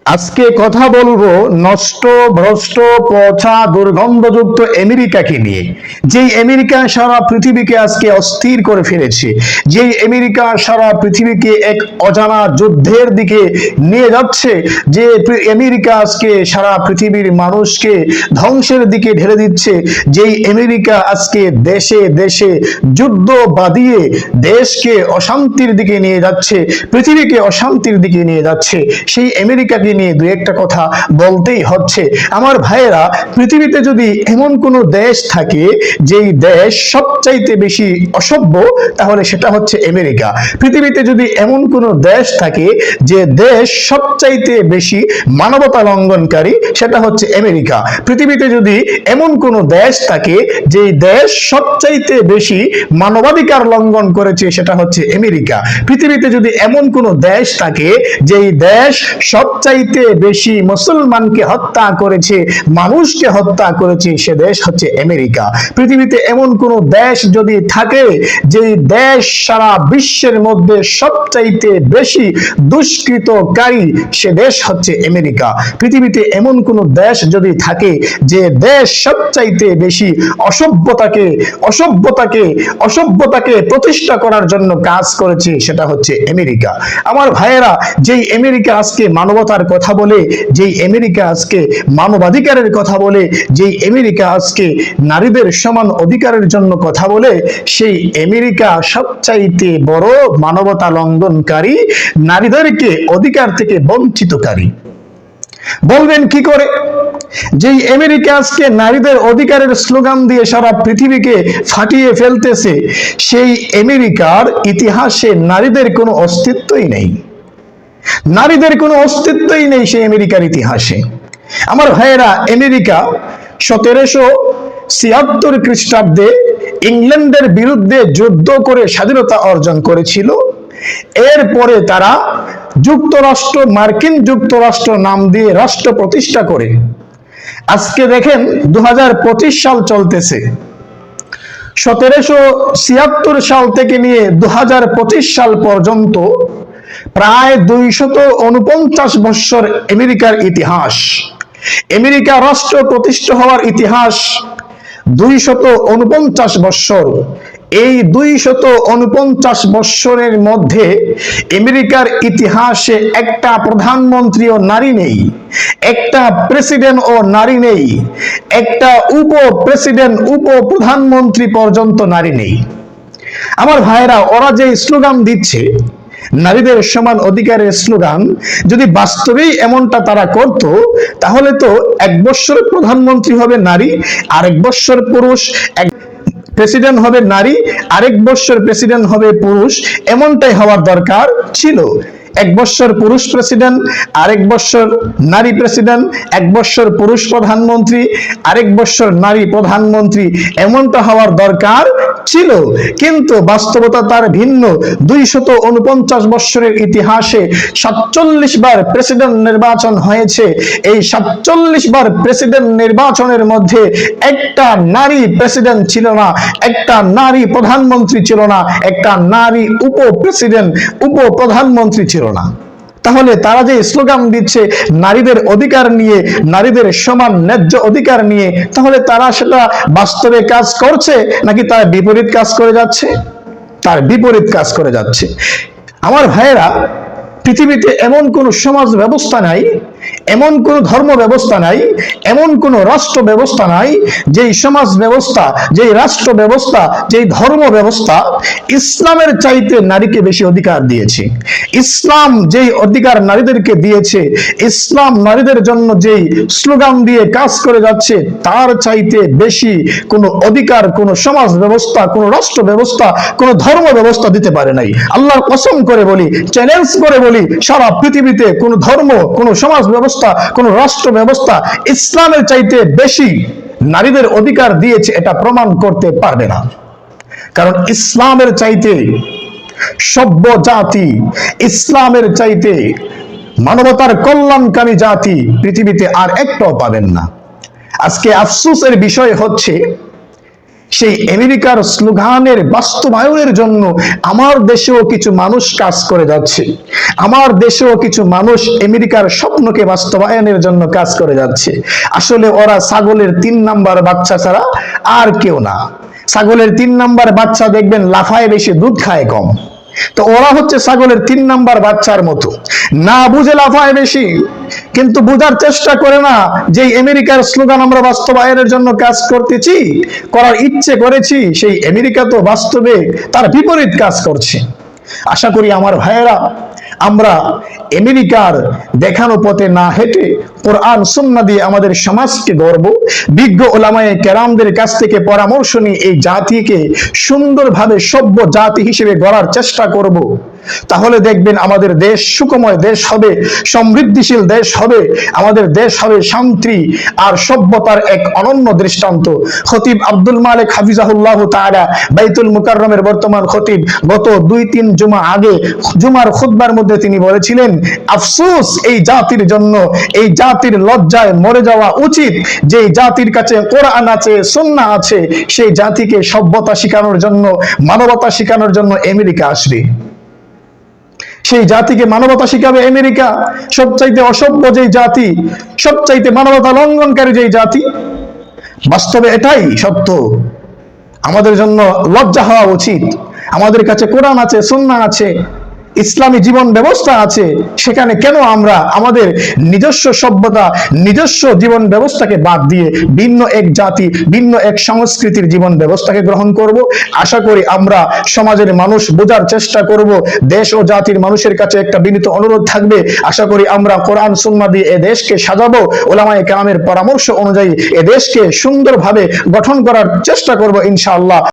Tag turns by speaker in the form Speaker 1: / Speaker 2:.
Speaker 1: আজকে কথা বলবো নষ্ট ভ্রষ্ট পচা দুর্গন্ধযুক্ত আমেরিকাকে নিয়ে। যেই আমেরিকা সারা পৃথিবীকে আজকে অস্থির করে ফেলেছে, যেই আমেরিকা সারা পৃথিবীকে এক অজানা যুদ্ধের দিকে নিয়ে যাচ্ছে, যে আমেরিকা আজকে সারা পৃথিবীর মানুষকে ধ্বংসের দিকে ঢেলে দিচ্ছে, যেই আমেরিকা আজকে দেশে দেশে যুদ্ধ বাঁধিয়ে দেশকে অশান্তির দিকে নিয়ে যাচ্ছে, পৃথিবীকে অশান্তির দিকে নিয়ে যাচ্ছে, সেই আমেরিকাকে নিয়ে দুই একটা কথা বলতেই হচ্ছে। আমার ভাইয়েরা, পৃথিবীতে যদি এমন কোন দেশ থাকে যেই দেশ সবচাইতে বেশি অসভ্য, তাহলে সেটা হচ্ছে আমেরিকা। পৃথিবীতে যদি এমন কোন দেশ থাকে যে দেশ সবচাইতে বেশি মানবতা লঙ্ঘনকারী, সেটা হচ্ছে আমেরিকা। পৃথিবীতে যদি এমন কোন দেশ থাকে যেই দেশ সবচাইতে বেশি মানবাধিকার লঙ্ঘন করেছে, সেটা হচ্ছে আমেরিকা। পৃথিবীতে যদি এমন কোন দেশ থাকে যেই দেশ সবচাইতে বেশি মুসলমানকে হত্যা করেছে, মানুষকে হত্যা করেছে, সে দেশ হচ্ছে আমেরিকা। পৃথিবীতে এমন কোন দেশ যদি থাকে যেই দেশ সারা বিশ্বের মধ্যে সবচাইতে বেশি দুষ্কৃতকারী, সে দেশ হচ্ছে আমেরিকা। পৃথিবীতে এমন কোন দেশ যদি থাকে যে দেশ সবচাইতে বেশি অসভ্যতাকে প্রতিষ্ঠা করার জন্য কাজ করেছে, সেটা হচ্ছে আমেরিকা। আমার ভাইয়েরা, যেই আমেরিকা আজকে মানবতার কথা বলে, যেই আমেরিকা আজকে মানবাধিকারের কথা বলে, যেই আমেরিকা আজকে নারীদের সমান অধিকারের জন্য কথা বলে, সেই আমেরিকা সবচাইতে বড় মানবতা লঙ্ঘনকারী, নারীদেরকে অধিকার থেকে বঞ্চিতকারী। বলবেন কি করে? যেই আমেরিকা আজকে নারীদের অধিকারের স্লোগান দিয়ে সারা পৃথিবীকে ফাটিয়ে ফেলতেছে, সেই আমেরিকার ইতিহাসে নারীদের কোনো অস্তিত্বই নেই। নারীদের কোনো অস্তিত্বই নেই সেই আমেরিকার ইতিহাসে। আমার ভাইয়েরা, আমেরিকা 1776 খ্রিস্টাব্দে ইংল্যান্ডের বিরুদ্ধে যুদ্ধ করে স্বাধীনতা অর্জন করেছিল। এরপরে তারা মার্কিন যুক্তরাষ্ট্র নাম দিয়ে রাষ্ট্র প্রতিষ্ঠা করে আজকে দেখেন 2025 সাল চলতেছে। 1776 সাল থেকে নিয়ে 2025 সাল পর্যন্ত প্রায় 249 বছর আমেরিকার ইতিহাস। আমেরিকা রাষ্ট্র প্রতিষ্ঠা হওয়ার ইতিহাস 249 বছর। এই 249 বছরের মধ্যে আমেরিকার ইতিহাসে একটা প্রধানমন্ত্রী ও নারী নেই, একটা প্রেসিডেন্ট ও নারী নেই, একটা প্রধানমন্ত্রী পর্যন্ত নারী নেই। আমার ভাইরা, ওরা যে স্লোগান দিচ্ছে নারীদের সমান অধিকারের স্লোগান, যদি বাস্তবেই এমনটা তারা করত, তাহলে তো এক বছর প্রধানমন্ত্রী হবে নারী, আরেক বছর পুরুষ, প্রেসিডেন্ট হবে নারী, আরেক বছর প্রেসিডেন্ট হবে পুরুষ। এমনটাই হওয়ার দরকার ছিল। এক বছর পুরুষ প্রেসিডেন্ট, আরেক বছর নারী প্রেসিডেন্ট, এক বছর পুরুষ প্রধানমন্ত্রী, আরেক বছর নারী প্রধানমন্ত্রী, এমনটা হওয়ার দরকার ছিল। কিন্তু বাস্তবতা তার ভিন্ন। 249 বছরের ইতিহাসে 47 বার প্রেসিডেন্ট নির্বাচন হয়েছে। এই 47 বার প্রেসিডেন্ট নির্বাচনের মধ্যে একটা নারী প্রেসিডেন্ট ছিল না, একটা নারী প্রধানমন্ত্রী ছিল না, একটা নারী উপপ্রধানমন্ত্রী ছিল না। তাহলে তারা যে স্লোগান দিচ্ছে নারীদের অধিকার নিয়ে, নারীদের সমান ন্যায্য অধিকার নিয়ে, তাহলে তারা সেটা বাস্তবে কাজ করছে নাকি তার বিপরীত কাজ করে যাচ্ছে? তার বিপরীত কাজ করে যাচ্ছে। আমার ভাইয়েরা, পৃথিবীতে এমন কোন সমাজ ব্যবস্থা নাই, এমন কোন ধর্ম ব্যবস্থা নাই, এমন কোন রাষ্ট্র ব্যবস্থা নাই যেই সমাজ ব্যবস্থা, যেই রাষ্ট্র ব্যবস্থা, যেই ধর্ম ব্যবস্থা ইসলামের চাইতে নারীকে বেশি অধিকার দিয়েছে। ইসলাম যেই অধিকার নারীদেরকে দিয়েছে, ইসলাম নারীদের জন্য যেই স্লোগান দিয়ে কাজ করে যাচ্ছে, তার চাইতে বেশি কোনো অধিকার কোন সমাজ ব্যবস্থা, কোন রাষ্ট্র ব্যবস্থা, কোন ধর্ম ব্যবস্থা দিতে পারে নাই। আল্লাহর কসম করে বলি, চ্যালেঞ্জ করে বলি, সারা পৃথিবীতে কোন ধর্ম, কোন সমাজ ব্যবস্থা, কোন রাষ্ট্র ব্যবস্থা ইসলামের চাইতে বেশি নারীদের অধিকার দিয়েছে এটা প্রমাণ করতে পারবে না। কারণ ইসলামের চাইতে সভ্য জাতি, ইসলামের চাইতে মানবতার কল্যাণকামী জাতি পৃথিবীতে আর একটাও পাবেন না। আজকে আফসোসের বিষয় হচ্ছে সেই আমেরিকার স্লোগানের বাস্তবায়নের জন্য আমার দেশেও কিছু মানুষ কাজ করে যাচ্ছে। আমার দেশেও কিছু মানুষ আমেরিকার স্বপ্নকে বাস্তবায়নের জন্য কাজ করে যাচ্ছে। আসলে ওরা ছাগলের 3 নাম্বার বাচ্চা ছাড়া আর কেউ না। ছাগলের 3 নাম্বার বাচ্চা দেখবেন লাফায় বেশি, দুধ খায় কম। তো ওরা হচ্ছে ছাগলের 3 নাম্বার বাচ্চার মতো, না বুঝে লাফায় বেশি, কিন্তু বোঝার চেষ্টা করে না যে আমেরিকার স্লোগান আমরা বাস্তবায়নের জন্য কাজ করতেছি, করার ইচ্ছে করেছি, সেই আমেরিকা তো বাস্তবে তার বিপরীত কাজ করছে। আশা করি আমার ভাইয়েরা, আমরা আমেরিকার দেখানো পথে না হেঁটে কোরআন সুন্নাহ দিয়ে আমাদের সমাজকে গড়ব, বিজ্ঞ ওলামায়ে কেরামদের কাছ থেকে পরামর্শ নিয়ে এই জাতিকে সুন্দরভাবে সভ্য জাতি হিসেবে গড়ার চেষ্টা করব। তাহলে দেখবেন আমাদের দেশ সুখময় দেশ হবে, সমৃদ্ধিশীল দেশ হবে, আমাদের দেশ হবে শান্তি আর সভ্যতার এক অনন্য দৃষ্টান্ত। খতিব আব্দুল মালিক হাফিজাহুল্লাহ তাআলা বাইতুল মুকাররমের বর্তমান খতিব গত 2-3 জুমা আগে জুমার খুতবার মধ্যে তিনি বলেছিলেন, আফসোস এই জাতির জন্য, এই জাতির লজ্জায় মরে যাওয়া উচিত যে জাতির কাছে কোরআন আছে, সুন্নাহ আছে, সেই জাতিকে সভ্যতা শেখানোর জন্য, মানবতা শেখানোর জন্য আমেরিকা আসবে। সেই জাতিকে মানবতা শিখাবে আমেরিকা। সবচাইতে অসভ্য যেই জাতি, সবচাইতে মানবতা লঙ্ঘনকারী যেই জাতি, বাস্তবে এটাই সত্য। আমাদের জন্য লজ্জা হওয়া উচিত। আমাদের কাছে কোরআন আছে, সুন্নাহ আছে, ইসলামী জীবন ব্যবস্থা আছে, সেখানে কেন আমরা আমাদের নিজস্ব সভ্যতা, নিজস্ব জীবন ব্যবস্থাকে বাদ দিয়ে ভিন্ন এক জাতি, ভিন্ন এক সংস্কৃতির জীবন ব্যবস্থাকে গ্রহণ করব? আশা করি আমরা সমাজের মানুষ বোঝার চেষ্টা করব। দেশ ও জাতির মানুষের কাছে একটা বিনীত অনুরোধ থাকবে, আশা করি আমরা কোরআন সুন্নাহ দিয়ে এ দেশকে সাজাবো, ওলামায়ে কেরামের পরামর্শ অনুযায়ী এ দেশকে সুন্দরভাবে গঠন করার চেষ্টা করব ইনশাআল্লাহ।